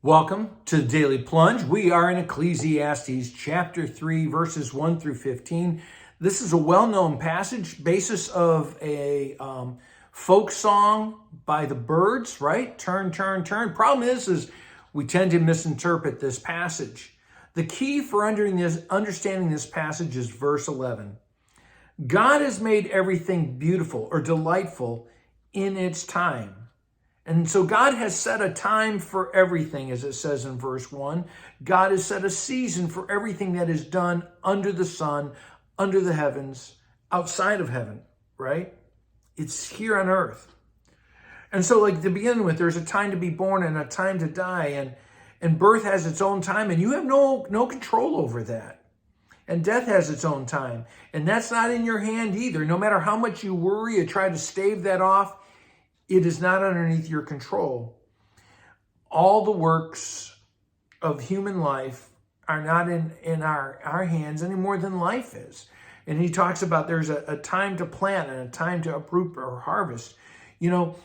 Welcome to the Daily Plunge. We are in Ecclesiastes chapter 3, verses 1 through 15. This is a well-known passage, basis of a folk song by the Byrds, right? Turn, turn, turn. Problem is we tend to misinterpret this passage. The key for understanding this passage is verse 11. God has made everything beautiful or delightful in its time. And so God has set a time for everything, as it says in verse 1. God has set a season for everything that is done under the sun, under the heavens, outside of heaven, right? It's here on earth. And so, like, to begin with, there's a time to be born and a time to die, and birth has its own time, and you have no control over that. And death has its own time, and that's not in your hand either. No matter how much you worry or try to stave that off, it is not underneath your control. All the works of human life are not in our hands any more than life is. And he talks about there's a time to plant and a time to uproot or harvest. You know,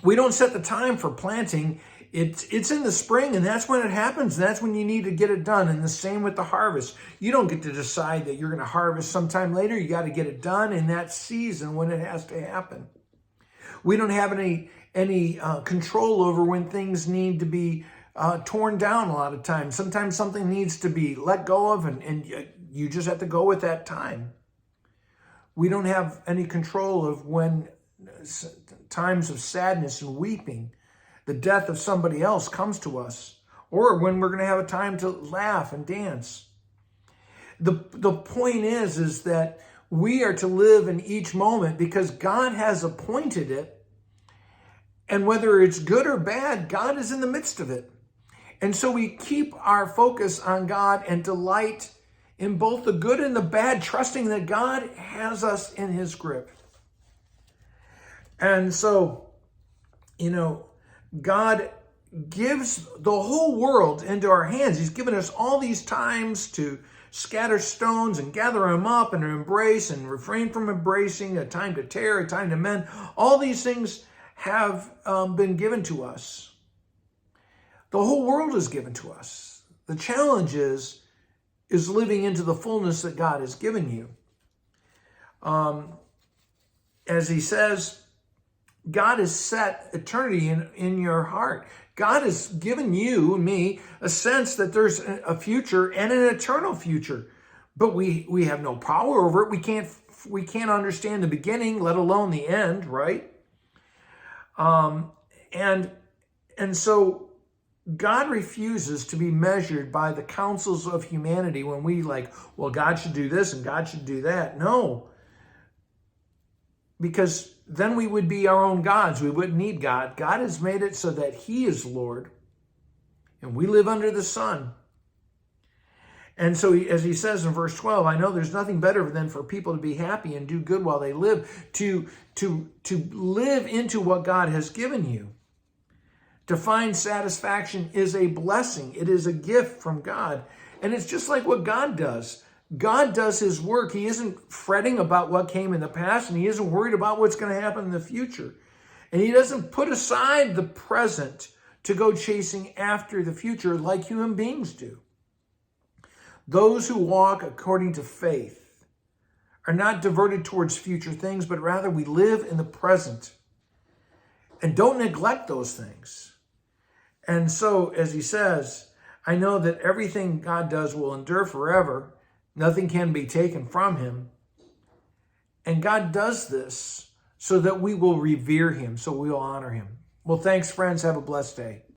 we don't set the time for planting. It's in the spring, and that's when it happens. That's when you need to get it done. And the same with the harvest. You don't get to decide that you're going to harvest sometime later. You got to get it done in that season when it has to happen. We don't have any control over when things need to be torn down a lot of times. Sometimes something needs to be let go of, and you just have to go with that time. We don't have any control of when times of sadness and weeping, the death of somebody else comes to us, or when we're going to have a time to laugh and dance. The point is that we are to live in each moment because God has appointed it. And whether it's good or bad, God is in the midst of it. And so we keep our focus on God and delight in both the good and the bad, trusting that God has us in his grip. And so, you know, God gives the whole world into our hands. He's given us all these times to scatter stones and gather them up and embrace and refrain from embracing, a time to tear, a time to mend. All these things have been given to us. The whole world is given to us. The challenge is living into the fullness that God has given you. As he says, God has set eternity in your heart. God has given you and me a sense that there's a future and an eternal future, but we have no power over it. We can't understand the beginning, let alone the end, right? And so God refuses to be measured by the counsels of humanity when we well, God should do this and God should do that. No, because then we would be our own gods. We wouldn't need God. God has made it so that he is Lord, and we live under the sun. And so as he says in verse 12, I know there's nothing better than for people to be happy and do good while they live, to live into what God has given you. To find satisfaction is a blessing. It is a gift from God. And it's just like what God does. God does his work. He isn't fretting about what came in the past, and he isn't worried about what's going to happen in the future. And he doesn't put aside the present to go chasing after the future like human beings do. Those who walk according to faith are not diverted towards future things, but rather we live in the present and don't neglect those things. And so, as he says, I know that everything God does will endure forever. Nothing can be taken from him. And God does this so that we will revere him, so we will honor him. Well, thanks, friends. Have a blessed day.